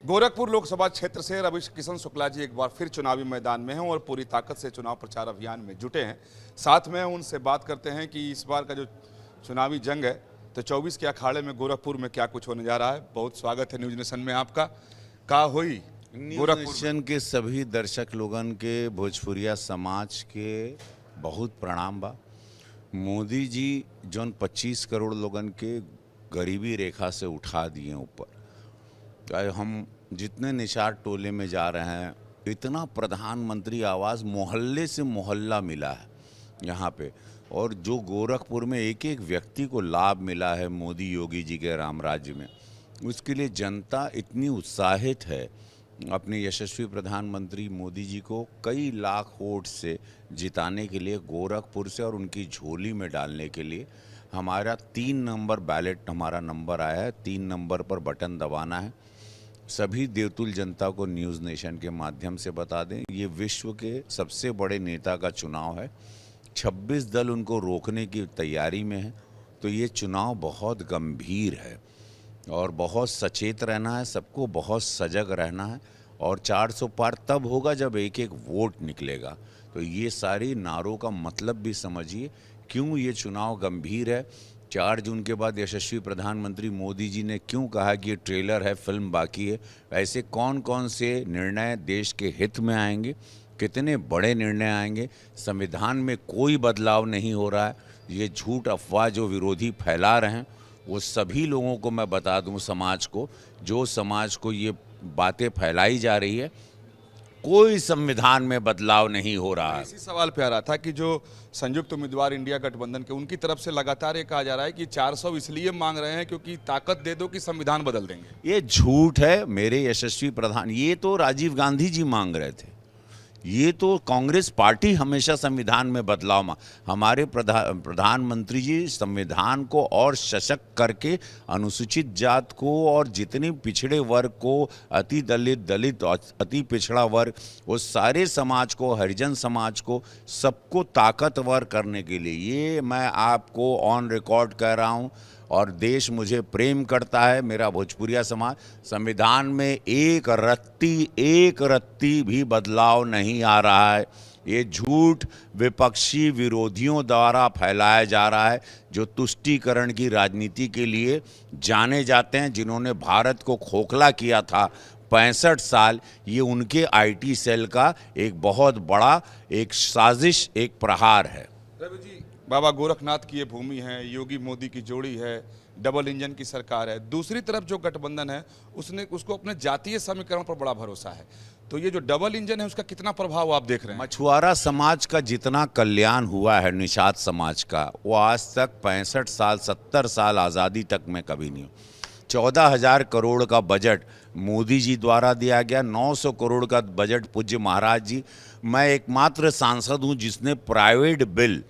गोरखपुर लोकसभा क्षेत्र से रवि किशन शुक्ला जी एक बार फिर चुनावी मैदान में हैं और पूरी ताकत से चुनाव प्रचार अभियान में जुटे हैं। साथ में उनसे बात करते हैं कि इस बार का जो चुनावी जंग है तो 24 के अखाड़े में गोरखपुर में क्या कुछ होने जा रहा है। बहुत स्वागत है न्यूज नेशन में आपका। का हुई न्यूज नेशन के सभी दर्शक लोगन के भोजपुरिया समाज के बहुत प्रणाम बा। मोदी जी जौन 25 करोड़ लोगन के गरीबी रेखा से उठा दिए ऊपर, हम जितने निषाद टोले में जा रहे हैं इतना प्रधानमंत्री आवास मोहल्ले से मोहल्ला मिला है यहाँ पे, और जो गोरखपुर में एक एक व्यक्ति को लाभ मिला है मोदी योगी जी के राम राज्य में, उसके लिए जनता इतनी उत्साहित है अपने यशस्वी प्रधानमंत्री मोदी जी को कई लाख वोट से जिताने के लिए, गोरखपुर से और उनकी झोली में डालने के लिए। हमारा 3 नंबर बैलेट हमारा नंबर आया है, 3 नंबर पर बटन दबाना है। सभी देवतुल जनता को न्यूज़ नेशन के माध्यम से बता दें, ये विश्व के सबसे बड़े नेता का चुनाव है। 26 दल उनको रोकने की तैयारी में है, तो ये चुनाव बहुत गंभीर है और बहुत सचेत रहना है, सबको बहुत सजग रहना है। और 400 पार तब होगा जब एक एक वोट निकलेगा। तो ये सारी नारों का मतलब भी समझिए क्यों ये चुनाव गंभीर है। 4 जून के बाद यशस्वी प्रधानमंत्री मोदी जी ने क्यों कहा कि ये ट्रेलर है, फिल्म बाकी है। ऐसे कौन कौन से निर्णय देश के हित में आएंगे, कितने बड़े निर्णय आएंगे। संविधान में कोई बदलाव नहीं हो रहा है। ये झूठ अफवाह जो विरोधी फैला रहे हैं वो सभी लोगों को मैं बता दूं, समाज को, जो समाज को ये बातें फैलाई जा रही है, कोई संविधान में बदलाव नहीं हो रहा है। इसी सवाल पे आ रहा था कि जो संयुक्त उम्मीदवार इंडिया गठबंधन के, उनकी तरफ से लगातार ये कहा जा रहा है कि 400 इसलिए मांग रहे हैं क्योंकि ताकत दे दो कि संविधान बदल देंगे। ये झूठ है मेरे यशस्वी प्रधान। ये तो राजीव गांधी जी मांग रहे थे, ये तो कांग्रेस पार्टी हमेशा संविधान में बदलाव मांग। हमारे प्रधानमंत्री जी संविधान को और सशक्त करके अनुसूचित जात को और जितने पिछड़े वर्ग को, अति दलित अति पिछड़ा वर्ग, वो सारे समाज को, हरिजन समाज को, सबको ताकतवर करने के लिए ये मैं आपको ऑन रिकॉर्ड कह रहा हूँ। और देश मुझे प्रेम करता है, मेरा भोजपुरिया समाज। संविधान में एक रत्ती भी बदलाव नहीं आ रहा है। ये झूठ विपक्षी विरोधियों द्वारा फैलाया जा रहा है, जो तुष्टीकरण की राजनीति के लिए जाने जाते हैं, जिन्होंने भारत को खोखला किया था 65 साल। ये उनके आईटी सेल का एक बहुत बड़ा एक साजिश, एक प्रहार है। रवि जी, बाबा गोरखनाथ की ये भूमि है, योगी मोदी की जोड़ी है, डबल इंजन की सरकार है। दूसरी तरफ जो गठबंधन है उसको अपने जातीय समीकरण पर बड़ा भरोसा है। तो ये जो डबल इंजन है उसका कितना प्रभाव आप देख रहे हैं? मछुआरा समाज का जितना कल्याण हुआ है निषाद समाज का, वो आज तक 65 साल 70 साल आज़ादी तक में कभी नहीं। 14,000 करोड़ का बजट मोदी जी द्वारा दिया गया, 900 करोड़ का बजट पूज्य महाराज जी। मैं एकमात्र सांसद हूँ जिसने प्राइवेट बिल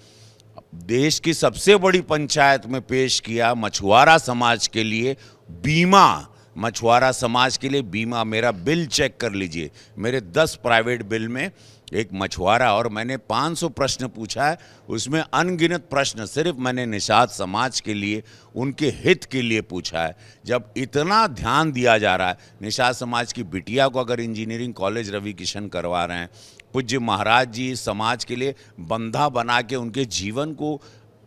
देश की सबसे बड़ी पंचायत में पेश किया मछुआरा समाज के लिए बीमा। मछुआरा समाज के लिए बीमा, मेरा बिल चेक कर लीजिए, मेरे 10 प्राइवेट बिल में एक मछुआरा, और मैंने 500 प्रश्न पूछा है, उसमें अनगिनत प्रश्न सिर्फ मैंने निषाद समाज के लिए, उनके हित के लिए पूछा है। जब इतना ध्यान दिया जा रहा है, निषाद समाज की बिटिया को अगर इंजीनियरिंग कॉलेज रवि किशन करवा रहे हैं, पूज्य महाराज जी समाज के लिए बंधा बना के उनके जीवन को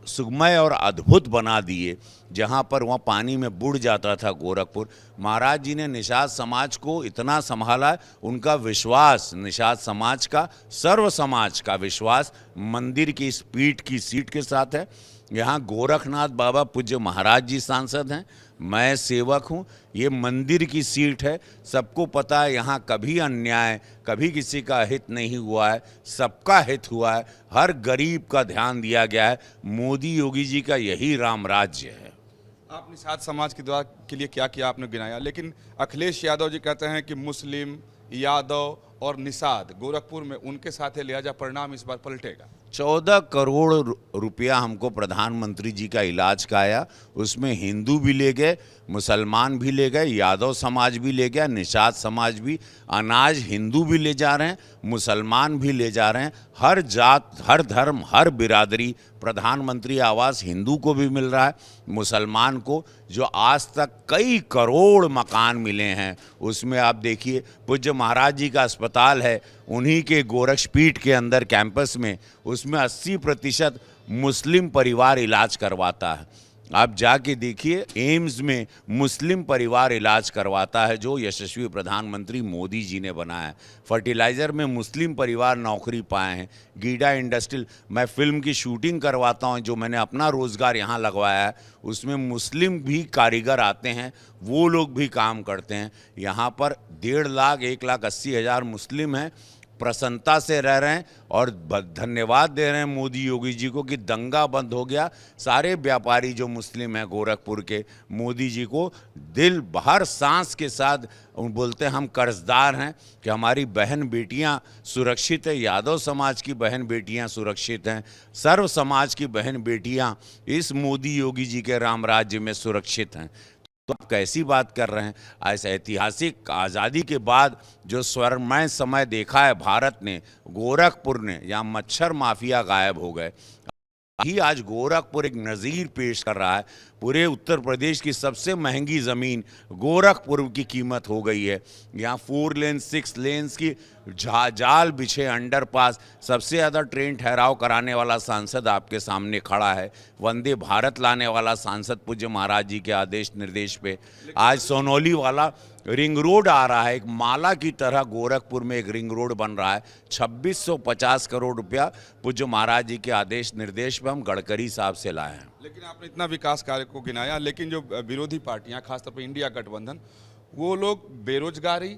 सुगमय और अद्भुत बना दिए। जहाँ पर वहाँ पानी में बुड़ जाता था गोरखपुर, महाराज जी ने निषाद समाज को इतना संभाला। उनका विश्वास, निषाद समाज का, सर्व समाज का विश्वास मंदिर की इस पीठ की सीट के साथ है। यहाँ गोरखनाथ बाबा पूज्य महाराज जी सांसद हैं, मैं सेवक हूँ, ये मंदिर की सीट है। सबको पता है यहाँ कभी अन्याय, कभी किसी का हित नहीं हुआ है, सबका हित हुआ है, हर गरीब का ध्यान दिया गया है। मोदी योगी जी का यही राम राज्य है। आप निषाद समाज के द्वारा के लिए क्या किया आपने गिनाया, लेकिन अखिलेश यादव जी कहते हैं कि मुस्लिम, यादव और निषाद गोरखपुर में उनके साथ है, लिहाजा परिणाम इस बार पलटेगा। 14 करोड़ रुपया हमको प्रधानमंत्री जी का इलाज का आया। उसमें हिंदू भी ले गए, मुसलमान भी ले गए, यादव समाज भी ले गया, निषाद समाज भी। अनाज हिंदू भी ले जा रहे हैं, मुसलमान भी ले जा रहे हैं। हर जात, हर धर्म, हर बिरादरी। प्रधानमंत्री आवास हिंदू को भी मिल रहा है, मुसलमान को। जो आज तक कई करोड़ मकान मिले हैं, उसमें आप देखिए पूज्य महाराज जी का अस्पताल है, उन्हीं के गोरक्षपीठ के अंदर कैंपस में, उसमें 80% मुस्लिम परिवार इलाज करवाता है। आप जाके देखिए, एम्स में मुस्लिम परिवार इलाज करवाता है, जो यशस्वी प्रधानमंत्री मोदी जी ने बनाया है। फर्टिलाइज़र में मुस्लिम परिवार नौकरी पाए हैं। गीडा इंडस्ट्रियल, मैं फिल्म की शूटिंग करवाता हूं, जो मैंने अपना रोज़गार यहाँ लगवाया है, उसमें मुस्लिम भी कारीगर आते हैं, वो लोग भी काम करते हैं। यहाँ पर 1.5 लाख 1,80,000 मुस्लिम हैं, प्रसन्नता से रह रहे हैं और धन्यवाद दे रहे हैं मोदी योगी जी को कि दंगा बंद हो गया। सारे व्यापारी जो मुस्लिम हैं गोरखपुर के, मोदी जी को दिल हर सांस के साथ बोलते हैं हम कर्जदार हैं कि हमारी बहन बेटियां सुरक्षित है। यादव समाज की बहन बेटियां सुरक्षित हैं, सर्व समाज की बहन बेटियां इस मोदी योगी जी के राम राज्य में सुरक्षित हैं। तो आप कैसी बात कर रहे हैं? ऐसे ऐतिहासिक आज़ादी के बाद जो स्वर्णमय समय देखा है भारत ने, गोरखपुर ने, यहाँ मच्छर माफिया गायब हो गए। ही आज गोरखपुर एक नज़ीर पेश कर रहा है। पूरे उत्तर प्रदेश की सबसे महंगी ज़मीन गोरखपुर की कीमत हो गई है। यहाँ 4 लेन 6 लेन्स की जाल बिछे अंडरपास, सबसे ज़्यादा ट्रेन ठहराव कराने वाला सांसद आपके सामने खड़ा है। वंदे भारत लाने वाला सांसद पूज्य महाराज जी के आदेश निर्देश पे आज सोनौली वाला रिंग रोड आ रहा है। एक माला की तरह गोरखपुर में एक रिंग रोड बन रहा है। 2650 करोड़ रुपया पूज्य महाराज जी के आदेश निर्देश पे हम गडकरी साहब से लाए हैं। लेकिन आपने इतना विकास कार्य को गिनाया, लेकिन जो विरोधी पार्टियां, खासतौर पर इंडिया गठबंधन, वो लोग बेरोजगारी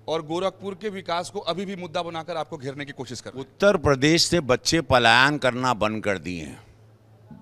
और गोरखपुर के विकास को अभी भी मुद्दा बनाकर आपको घेरने की कोशिश कर रहे हैं। उत्तर प्रदेश से बच्चे पलायन करना बंद कर दिए हैं।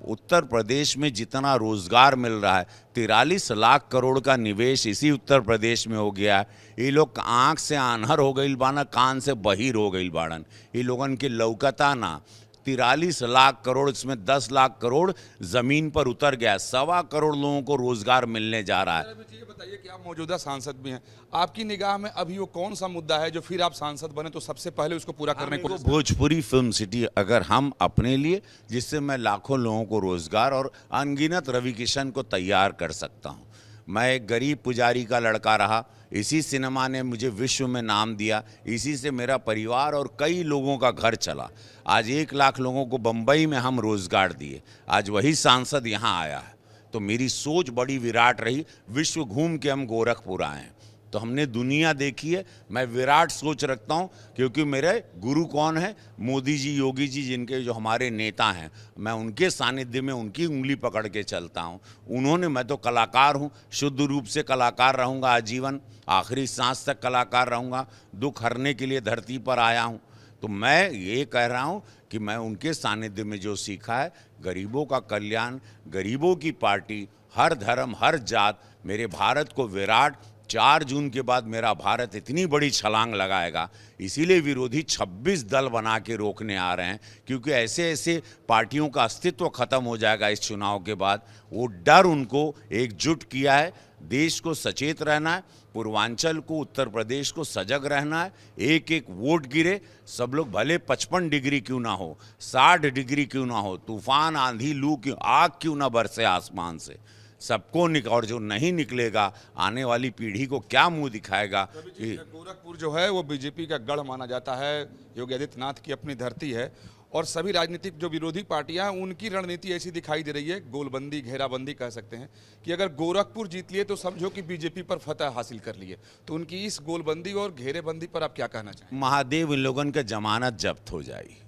उत्तर प्रदेश में जितना रोजगार मिल रहा है, 43 लाख करोड़ का निवेश इसी उत्तर प्रदेश में हो गया है। ये लोग आंख से आन्हर हो गई बाना, कान से बहिर हो गई बाड़न। ये लोगन के लौकता ना। 43 लाख करोड़, इसमें 10 लाख करोड़ जमीन पर उतर गया। 1.25 करोड़ लोगों को रोजगार मिलने जा रहा है। ये बताइए कि आप मौजूदा सांसद भी हैं, आपकी निगाह में अभी वो कौन सा मुद्दा है जो फिर आप सांसद बने तो सबसे पहले उसको पूरा करने को? भोजपुरी फिल्म सिटी अगर हम अपने लिए, जिससे मैं लाखों लोगों को रोजगार और अनगिनत रवि किशन को तैयार कर सकता हूँ। मैं एक गरीब पुजारी का लड़का रहा, इसी सिनेमा ने मुझे विश्व में नाम दिया, इसी से मेरा परिवार और कई लोगों का घर चला। आज 1 लाख लोगों को बम्बई में हम रोजगार दिए। आज वही सांसद यहाँ आया है। तो मेरी सोच बड़ी विराट रही। विश्व घूम के हम गोरखपुर आए हैं, तो हमने दुनिया देखी है। मैं विराट सोच रखता हूँ, क्योंकि मेरे गुरु कौन है? मोदी जी, योगी जी, जिनके जो हमारे नेता हैं, मैं उनके सानिध्य में उनकी उंगली पकड़ के चलता हूँ। उन्होंने, मैं तो कलाकार हूँ, शुद्ध रूप से कलाकार रहूँगा आजीवन, आखिरी सांस तक कलाकार रहूँगा। दुख हरने के लिए धरती पर आया हूँ। तो मैं ये कह रहा हूँ कि मैं उनके सानिध्य में जो सीखा है, गरीबों का कल्याण, गरीबों की पार्टी, हर धर्म, हर जात, मेरे भारत को विराट 4 जून के बाद मेरा भारत इतनी बड़ी छलांग लगाएगा। इसीलिए विरोधी 26 दल बना के रोकने आ रहे हैं, क्योंकि ऐसे ऐसे पार्टियों का अस्तित्व खत्म हो जाएगा इस चुनाव के बाद। वो डर उनको एकजुट किया है। देश को सचेत रहना है, पूर्वांचल को, उत्तर प्रदेश को सजग रहना है। एक एक वोट गिरे, सब लोग भले 55 डिग्री क्यों ना हो, 60 डिग्री क्यों ना हो, तूफान, आंधी, लू क्यों, आग क्यों ना बरसे आसमान से, सबको और जो नहीं निकलेगा, आने वाली पीढ़ी को क्या मुंह दिखाएगा? गोरखपुर जो है वो बीजेपी का गढ़ माना जाता है, योगी आदित्यनाथ की अपनी धरती है, और सभी राजनीतिक जो विरोधी पार्टियां हैं उनकी रणनीति ऐसी दिखाई दे रही है, गोलबंदी, घेराबंदी कह सकते हैं, कि अगर गोरखपुर जीत लिए तो समझो कि बीजेपी पर फतह हासिल कर लिए। तो उनकी इस गोलबंदी और घेरेबंदी पर आप क्या कहना चाहेंगे? महादेव इन लोगों का जमानत जब्त हो जाएगी।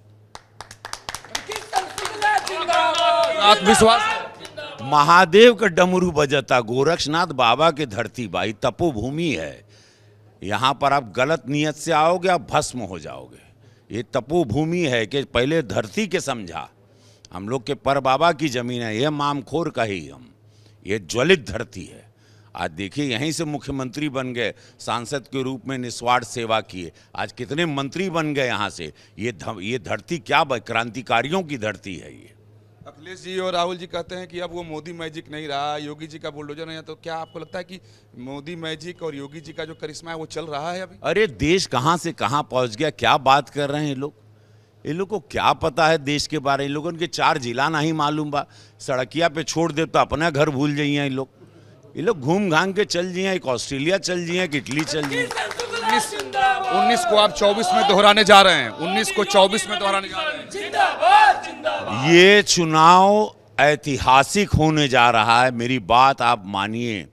आत्मविश्वास, महादेव का डमरू बजता, गोरक्षनाथ बाबा की धरती भाई, तपोभूमि है। यहाँ पर आप गलत नियत से आओगे, आप भस्म हो जाओगे। ये तपोभूमि है कि पहले धरती के समझा। हम लोग के पर बाबा की जमीन है, ये मामखोर कही हम, ये ज्वलित धरती है। आज देखिए यहीं से मुख्यमंत्री बन गए, सांसद के रूप में निस्वार्थ सेवा किए, आज कितने मंत्री बन गए यहाँ से। ये धरती क्या क्रांतिकारियों की धरती है ये। अखिलेश जी और राहुल जी कहते हैं कि अब वो मोदी मैजिक नहीं रहा, योगी जी का बुलडोजर नहीं है, तो क्या आपको लगता है कि मोदी मैजिक और योगी जी का जो करिश्मा है वो चल रहा है अभी? अरे देश कहाँ से कहाँ पहुँच गया, क्या बात कर रहे हैं ये लोग को क्या पता है देश के बारे में। इन लोगों के 4 जिला नहीं मालूम बा, सड़किया पे छोड़ दे तो अपना घर भूल जाइए। ये लोग घूम घाम के चल जाइए, एक ऑस्ट्रेलिया चल जाइए, एक इटली चल जाइए। 19 को आप 24 में दोहराने जा रहे हैं, 19 को 24 में दोहराने जा रहे हैं। ये चुनाव ऐतिहासिक होने जा रहा है, मेरी बात आप मानिए।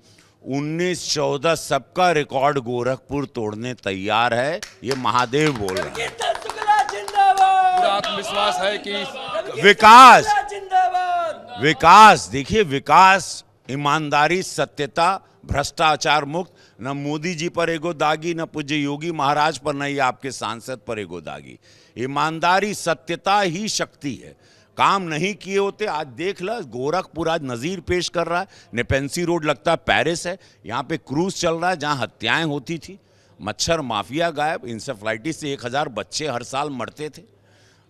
19-14 सबका रिकॉर्ड गोरखपुर तोड़ने तैयार है, ये महादेव बोल रहे हैं। पूरा आत्मविश्वास है कि विकास देखिए, विकास, ईमानदारी, सत्यता, भ्रष्टाचार मुक्त। न मोदी जी पर एगो दागी, न पूज्य योगी महाराज पर, न ही आपके सांसद पर एगो दागी। ईमानदारी सत्यता ही शक्ति है। काम नहीं किए होते, आज देख लो गोरखपुर आज नज़ीर पेश कर रहा है। नेपेंसी रोड लगता है पेरिस है, यहाँ पे क्रूज चल रहा है जहाँ हत्याएं होती थी। मच्छर माफिया गायब, इंसेफ्लाइटिस से 1000 बच्चे हर साल मरते थे।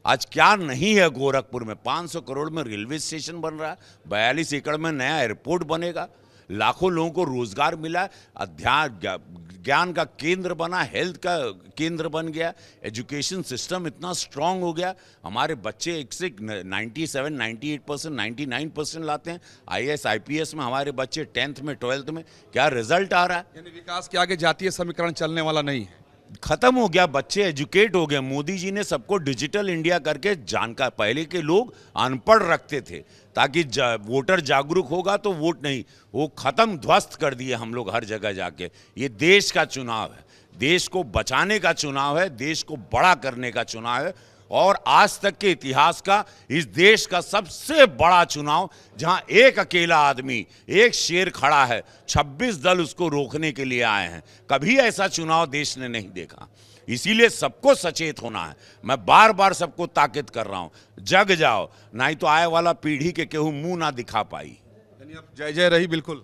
आज क्या नहीं है गोरखपुर में। 500 करोड़ में रेलवे स्टेशन बन रहा है, 42 एकड़ में नया एयरपोर्ट बनेगा, लाखों लोगों को रोजगार मिला है, अध्यात्म ज्ञान का केंद्र बना, हेल्थ का केंद्र बन गया, एजुकेशन सिस्टम इतना स्ट्रांग हो गया। हमारे बच्चे एक से 97, 98%, 99% लाते हैं। IAS IPS में हमारे बच्चे 10th में 12th में क्या रिजल्ट आ रहा है। यानी विकास के आगे जातीय समीकरण चलने वाला नहीं है, खत्म हो गया। बच्चे एजुकेट हो गए। मोदी जी ने सबको डिजिटल इंडिया करके जानकार, पहले के लोग अनपढ़ रखते थे ताकि वोटर जागरूक होगा तो वोट नहीं, वो खत्म ध्वस्त कर दिए हम लोग हर जगह जाके। ये देश का चुनाव है, देश को बचाने का चुनाव है, देश को बड़ा करने का चुनाव है। और आज तक के इतिहास का इस देश का सबसे बड़ा चुनाव, जहां एक अकेला आदमी, एक शेर खड़ा है, 26 दल उसको रोकने के लिए आए हैं। कभी ऐसा चुनाव देश ने नहीं देखा। इसीलिए सबको सचेत होना है। मैं बार बार सबको ताकीद कर रहा हूं, जग जाओ, नहीं तो आए वाला पीढ़ी के केहू मुंह ना दिखा पाई। यानी अब जय जय रही। बिल्कुल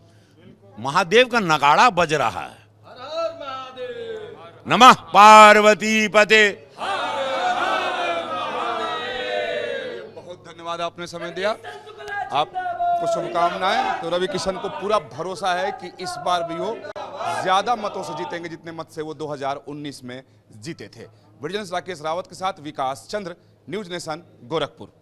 महादेव का नगाड़ा बज रहा है। नमः पार्वती पते। धन्यवाद, आपने समय दिया, आपको शुभकामनाएं। तो रवि किशन को पूरा भरोसा है कि इस बार भी वो ज्यादा मतों से जीतेंगे जितने मत से वो 2019 में जीते थे। वीडियो जर्नलिस्ट राकेश रावत के साथ विकास चंद्र, न्यूज नेशन, गोरखपुर।